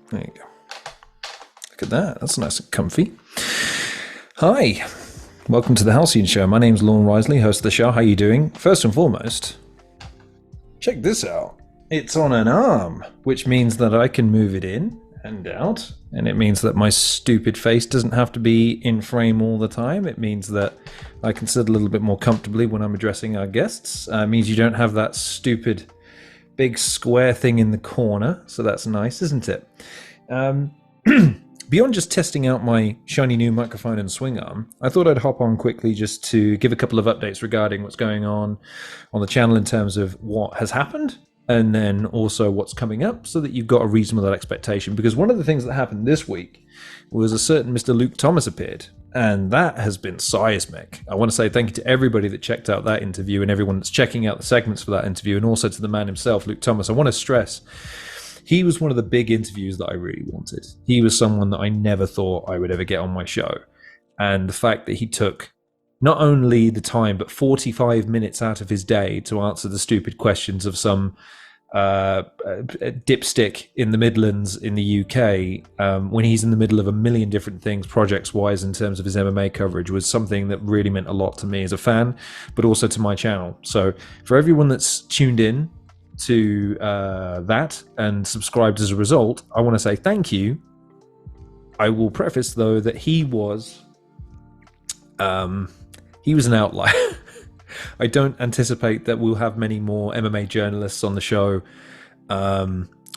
There you go. Look at that. That's nice and comfy. Hi. Welcome to the Halcyon Show. My name's Lorne Risley, host of the show. How are you doing? First and foremost, check this out. It's on an arm, which means that I can move it in and out. And it means that my stupid face doesn't have to be in frame all the time. It means that I can sit a little bit more comfortably when I'm addressing our guests. It means you don't have that stupid big square thing in the corner. So that's nice, isn't it? Beyond just testing out my shiny new microphone and swing arm, I thought I'd hop on quickly just to give a couple of updates regarding what's going on the channel in terms of what has happened and then also what's coming up so that you've got a reasonable expectation. Because one of the things that happened this week was a certain Mr. Luke Thomas appeared, and that has been seismic. I want to say thank you to everybody that checked out that interview and everyone that's checking out the segments for that interview, and also to the man himself, Luke Thomas. I want to stress he was one of the big interviews that I really wanted. He was someone that I never thought I would ever get on my show. And the fact that he took not only the time, but 45 minutes out of his day to answer the stupid questions of some dipstick in the Midlands in the UK, when he's in the middle of a million different things projects-wise in terms of his MMA coverage, was something that really meant a lot to me as a fan, but also to my channel. So for everyone that's tuned in to that and subscribed as a result, I want to say thank you. I will preface though that he was an outlier. I don't anticipate that we'll have many more MMA journalists on the show,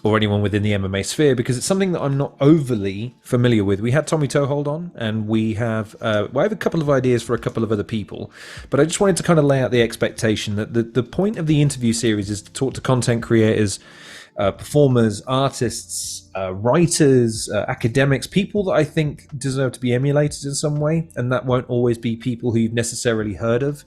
or anyone within the MMA sphere, because it's something that I'm not overly familiar with. We had Tommy Toehold on, and I have a couple of ideas for a couple of other people, but I just wanted to kind of lay out the expectation that the point of the interview series is to talk to content creators, performers, artists, writers, academics, people that I think deserve to be emulated in some way, and that won't always be people who you've necessarily heard of.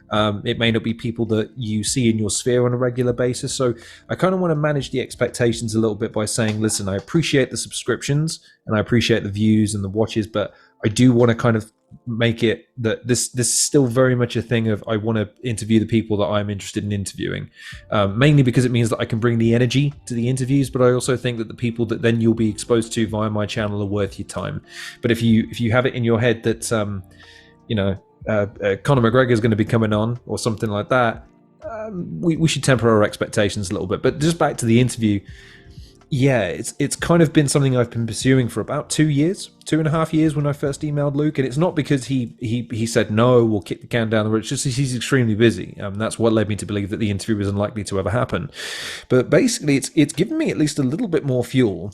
It may not be people that you see in your sphere on a regular basis. So I kind of want to manage the expectations a little bit by saying, listen, I appreciate the subscriptions and I appreciate the views and the watches, but I do want to kind of make it that this is still very much a thing of I want to interview the people that I'm interested in interviewing, mainly because it means that I can bring the energy to the interviews, but I also think that the people that then you'll be exposed to via my channel are worth your time. But if you have it in your head that Conor McGregor is going to be coming on or something like that, we should temper our expectations a little bit. But just back to the interview, yeah, it's kind of been something I've been pursuing for about 2.5 years when I first emailed Luke, and it's not because he said no, we'll kick the can down the road. It's just he's extremely busy. That's what led me to believe that the interview was unlikely to ever happen. But basically, it's given me at least a little bit more fuel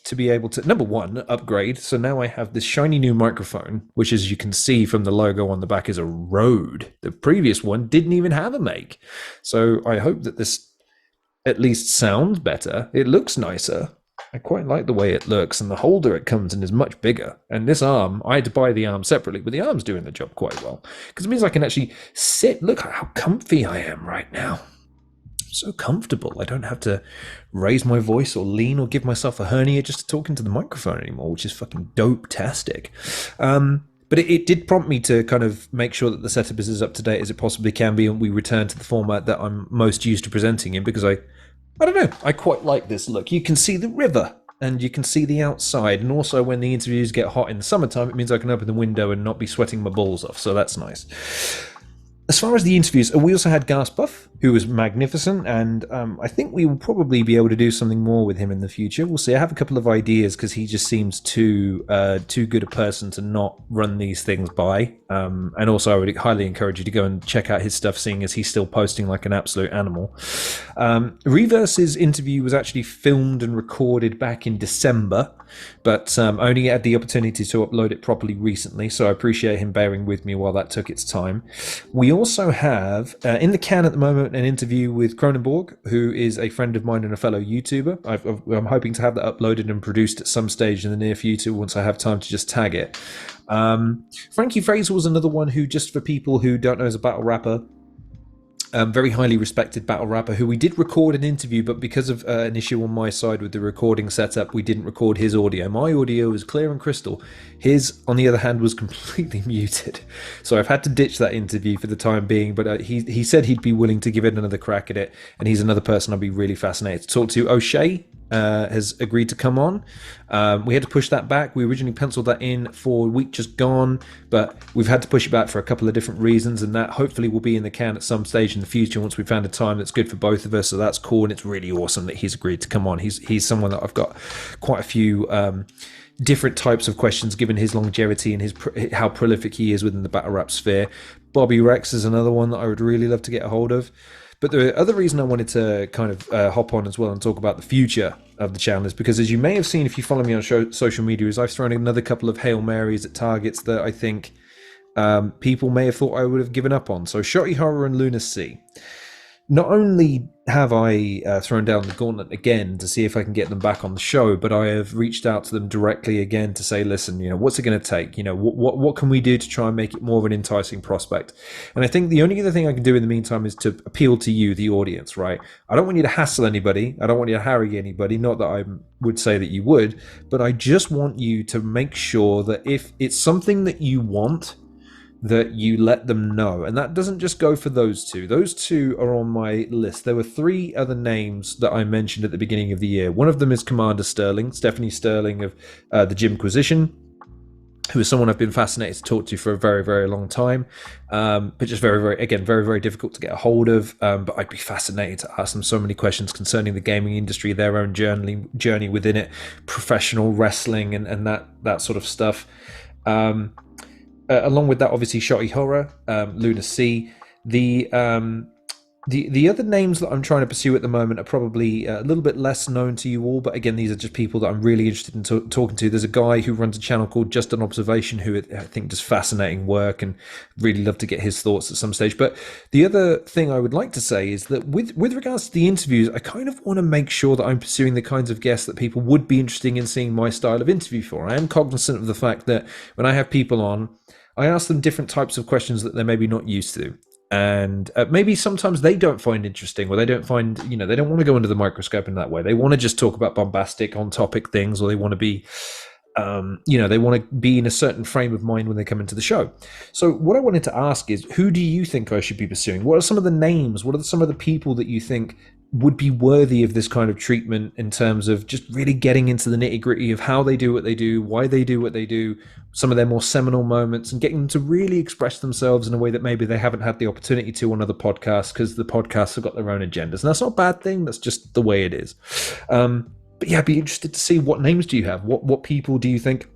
to be able to, number one, upgrade. So now I have this shiny new microphone, which, as you can see from the logo on the back, is a Rode. The previous one didn't even have a make. So I hope that this at least sounds better. It looks nicer. I quite like the way it looks, and the holder it comes in is much bigger. And this arm, I had to buy the arm separately, but the arm's doing the job quite well, because it means I can actually sit. Look how comfy I am right now. So comfortable. I don't have to raise my voice or lean or give myself a hernia just to talk into the microphone anymore, which is fucking dope-tastic. But it did prompt me to kind of make sure that the setup is as up to date as it possibly can be, and we return to the format that I'm most used to presenting in, because I don't know, I quite like this look. You can see the river and you can see the outside, and also when the interviews get hot in the summertime, it means I can open the window and not be sweating my balls off, so that's nice. As far as the interviews, we also had Gas Buff, who was magnificent, and I think we will probably be able to do something more with him in the future. We'll see. I have a couple of ideas, because he just seems too good a person to not run these things by. And also, I would highly encourage you to go and check out his stuff, seeing as he's still posting like an absolute animal. Reverse's interview was actually filmed and recorded back in December, but only had the opportunity to upload it properly recently, so I appreciate him bearing with me while that took its time. We also have, in the can at the moment, an interview with Cronenborg, who is a friend of mine and a fellow YouTuber. I'm hoping to have that uploaded and produced at some stage in the near future once I have time to just tag it. Frankie Fraser was another one who, just for people who don't know, is a battle rapper. Very highly respected battle rapper who we did record an interview, but because of an issue on my side with the recording setup, we didn't record his audio. My audio was clear and crystal. His, on the other hand, was completely muted. So I've had to ditch that interview for the time being, but he said he'd be willing to give it another crack at it, and he's another person I'd be really fascinated to talk to. O'Shea has agreed to come on. We had to push that back. We originally penciled that in for a week just gone, but we've had to push it back for a couple of different reasons, and that hopefully will be in the can at some stage in the future once we found a time that's good for both of us. So that's cool, and it's really awesome that he's agreed to come on. He's someone that I've got quite a few different types of questions given his longevity and how prolific he is within the battle rap sphere. Bobby Rex is another one that I would really love to get a hold of. But the other reason I wanted to kind of hop on as well and talk about the future of the channel is because, as you may have seen if you follow me on social media, is I've thrown another couple of Hail Marys at targets that I think people may have thought I would have given up on. So Shotty Horror and Luna C. Not only have I thrown down the gauntlet again to see if I can get them back on the show, but I have reached out to them directly again to say, listen, what's it going to take? What can we do to try and make it more of an enticing prospect? And I think the only other thing I can do in the meantime is to appeal to you, the audience, right? I don't want you to hassle anybody. I don't want you to harry anybody. Not that I would say that you would, but I just want you to make sure that if it's something that you want, that you let them know. And that doesn't just go for those two. Those two are on my list. There were 3 other names that I mentioned at the beginning of the year. One of them is Commander Sterling, Stephanie Sterling of the Jimquisition, who is someone I've been fascinated to talk to for a very, very long time. But just very, very difficult to get a hold of. But I'd be fascinated to ask them so many questions concerning the gaming industry, their own journey within it, professional wrestling and that sort of stuff. Along with that, obviously, Shotty Horror, Luna C. The other names that I'm trying to pursue at the moment are probably a little bit less known to you all, but again, these are just people that I'm really interested in talking to. There's a guy who runs a channel called Just an Observation who I think does fascinating work, and really love to get his thoughts at some stage. But the other thing I would like to say is that with regards to the interviews, I kind of want to make sure that I'm pursuing the kinds of guests that people would be interested in seeing my style of interview for. I am cognizant of the fact that when I have people on, I ask them different types of questions that they're maybe not used to. And maybe sometimes they don't find interesting, or they don't find, they don't want to go under the microscope in that way. They want to just talk about bombastic, on-topic things, or they want to be, they want to be in a certain frame of mind when they come into the show. So what I wanted to ask is, who do you think I should be pursuing? What are some of the names? What are some of the people that you think would be worthy of this kind of treatment in terms of just really getting into the nitty-gritty of how they do what they do, why they do what they do, some of their more seminal moments, and getting them to really express themselves in a way that maybe they haven't had the opportunity to on other podcasts, because the podcasts have got their own agendas. And that's not a bad thing. That's just the way it is. But yeah, I'd be interested to see, what names do you have? What people do you think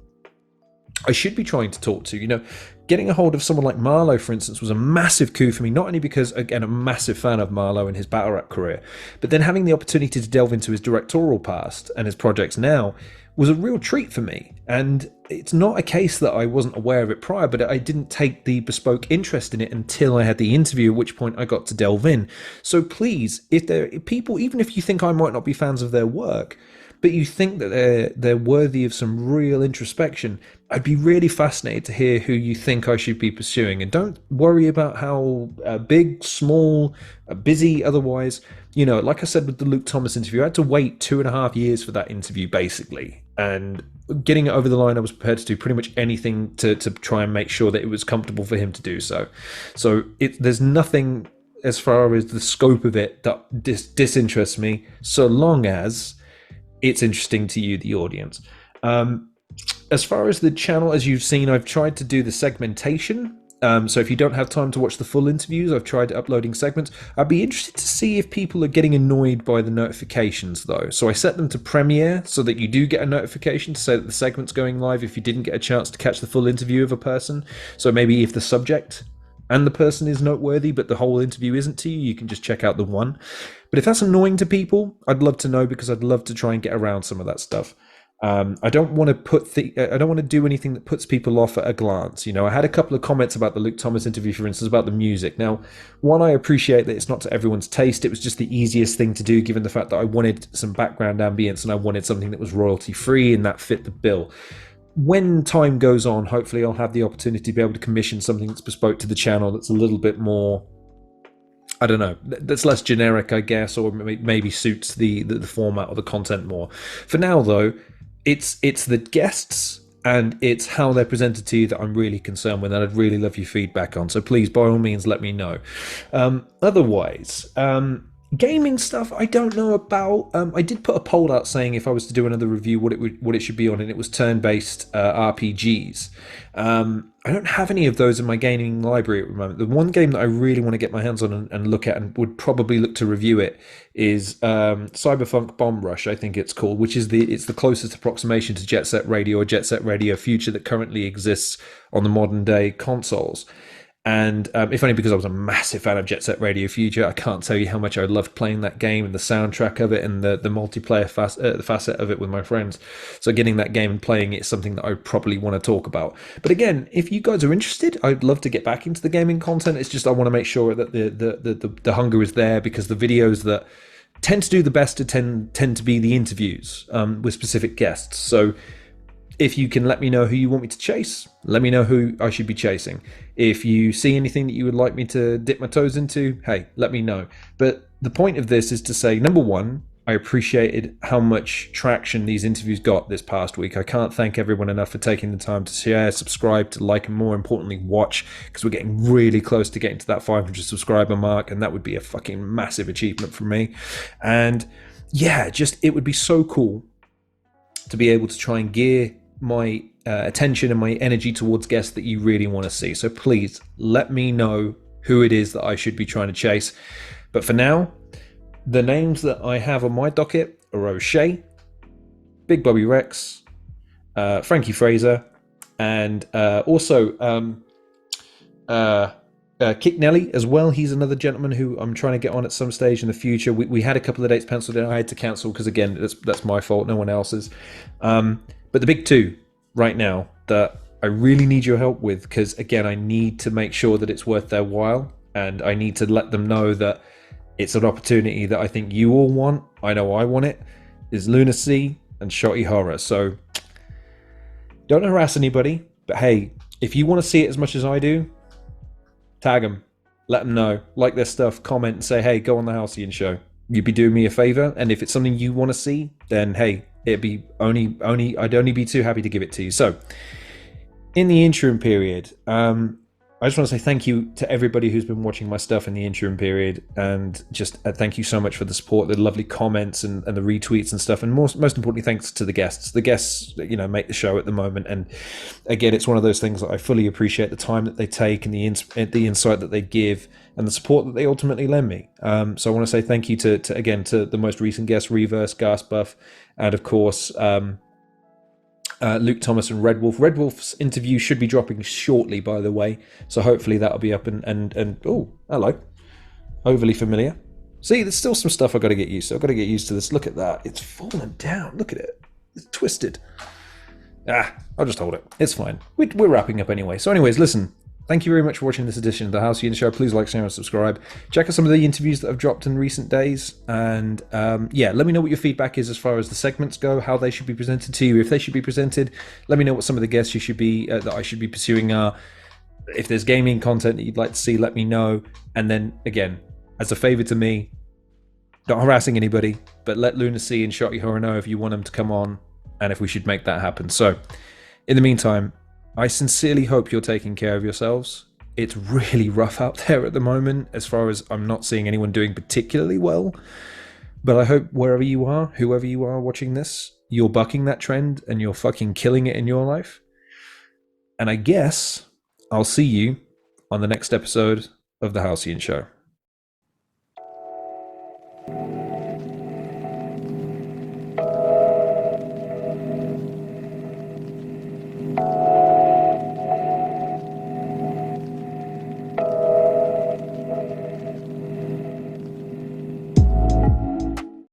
I should be trying to talk to? Getting a hold of someone like Marlo, for instance, was a massive coup for me, not only because, again, I'm a massive fan of Marlo and his battle rap career, but then having the opportunity to delve into his directorial past and his projects now was a real treat for me. And it's not a case that I wasn't aware of it prior, but I didn't take the bespoke interest in it until I had the interview, at which point I got to delve in. So please, if there are people, even if you think I might not be fans of their work, but you think that they're worthy of some real introspection, I'd be really fascinated to hear who you think I should be pursuing. And don't worry about how big, small, busy, otherwise. Like I said with the Luke Thomas interview, I had to wait 2.5 years for that interview, basically. And getting it over the line, I was prepared to do pretty much anything to try and make sure that it was comfortable for him to do so. So there's nothing as far as the scope of it that disinterests me, so long as it's interesting to you, the audience. As far as the channel, as you've seen, I've tried to do the segmentation. So if you don't have time to watch the full interviews, I've tried uploading segments. I'd be interested to see if people are getting annoyed by the notifications, though. So I set them to premiere so that you do get a notification to say that the segment's going live if you didn't get a chance to catch the full interview of a person. So maybe if the subject and the person is noteworthy, but the whole interview isn't to you, you can just check out the one. But if that's annoying to people, I'd love to know, because I'd love to try and get around some of that stuff. I don't want to do anything that puts people off at a glance. I had a couple of comments about the Luke Thomas interview, for instance, about the music. Now, one, I appreciate that it's not to everyone's taste. It was just the easiest thing to do, given the fact that I wanted some background ambience and I wanted something that was royalty free, and that fit the bill. When time goes on, hopefully I'll have the opportunity to be able to commission something that's bespoke to the channel, that's a little bit more I don't know, that's less generic, I guess, or maybe suits the format or the content more. For now, though, it's the guests and it's how they're presented to you that I'm really concerned with, and I'd really love your feedback on. So please, by all means, let me know. Otherwise, gaming stuff I don't know about. I did put a poll out saying if I was to do another review, what it should be on, and it was turn-based RPGs. I don't have any of those in my gaming library at the moment. The one game that I really want to get my hands on and look at, and would probably look to review it, is Cyberpunk Bomb Rush, I think it's called, which is it's the closest approximation to Jet Set Radio or Jet Set Radio Future that currently exists on the modern day consoles. And if only because I was a massive fan of Jet Set Radio Future, I can't tell you how much I loved playing that game and the soundtrack of it and the multiplayer facet of it with my friends. So getting that game and playing it is something that I probably want to talk about. But again, if you guys are interested, I'd love to get back into the gaming content. It's just I want to make sure that the hunger is there, because the videos that tend to do the best tend to be the interviews with specific guests. So if you can let me know who you want me to chase, let me know who I should be chasing. If you see anything that you would like me to dip my toes into, hey, let me know. But the point of this is to say, number one, I appreciated how much traction these interviews got this past week. I can't thank everyone enough for taking the time to share, subscribe, to like, and more importantly, watch, because we're getting really close to getting to that 500 subscriber mark, and that would be a fucking massive achievement for me. And yeah, just it would be so cool to be able to try and gear my attention and my energy towards guests that you really want to see. So please let me know who it is that I should be trying to chase. But for now, the names that I have on my docket are O'Shea, Big Bobby Rex, Frankie Fraser, and also Kick Nelly as well. He's another gentleman who I'm trying to get on at some stage in the future. We had a couple of dates penciled in. I had to cancel because, again, that's my fault, no one else's. But the big two right now that I really need your help with, because, again, I need to make sure that it's worth their while, and I need to let them know that it's an opportunity that I think you all want. I know I want it. Is Lunacy and Shotty Horror. So don't harass anybody, but hey, if you want to see it as much as I do, tag them, let them know, like their stuff, comment, and say, hey, go on the Halcyon Show. You'd be doing me a favor, and if it's something you want to see, then hey, it'd be I'd only be too happy to give it to you. So in the interim period, I just want to say thank you to everybody who's been watching my stuff in the interim period, and just thank you so much for the support, the lovely comments and the retweets and stuff, and most importantly, thanks to the guests. The guests, make the show at the moment, and again, it's one of those things that I fully appreciate the time that they take and the insight that they give and the support that they ultimately lend me. So I want to say thank you to the most recent guests, Reverse, Gas Buff, and of course Luke Thomas and Red Wolf. Red Wolf's interview should be dropping shortly, by the way, so hopefully that'll be up and oh, hello, overly familiar. See, there's still some stuff I've got to get used to. I've got to get used to this. Look at that, it's fallen down. Look at it, it's twisted. I'll just hold it, it's fine. We're wrapping up anyway. So anyways, listen, thank you very much for watching this edition of the Halcyon Show. Please like, share, and subscribe. Check out some of the interviews that I've dropped in recent days. And let me know what your feedback is as far as the segments go, how they should be presented to you, if they should be presented. Let me know what some of the guests you should be that I should be pursuing are. If there's gaming content that you'd like to see, let me know. And then, again, as a favor to me, not harassing anybody, but let Lunacy and Shotty Horror know if you want them to come on and if we should make that happen. So, in the meantime, I sincerely hope you're taking care of yourselves. It's really rough out there at the moment, as far as I'm not seeing anyone doing particularly well. But I hope wherever you are, whoever you are watching this, you're bucking that trend and you're fucking killing it in your life. And I guess I'll see you on the next episode of The Halcyon Show.